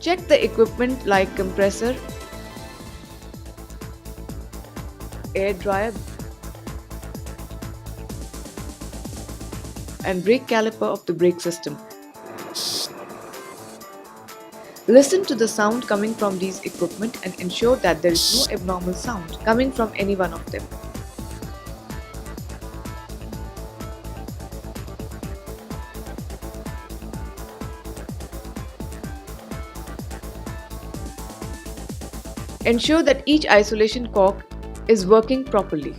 Check the equipment like compressor, air dryer, and brake caliper of the brake system. Listen to the sound coming from these equipment and ensure that there is no abnormal sound coming from any one of them. Ensure that each isolation cork is working properly.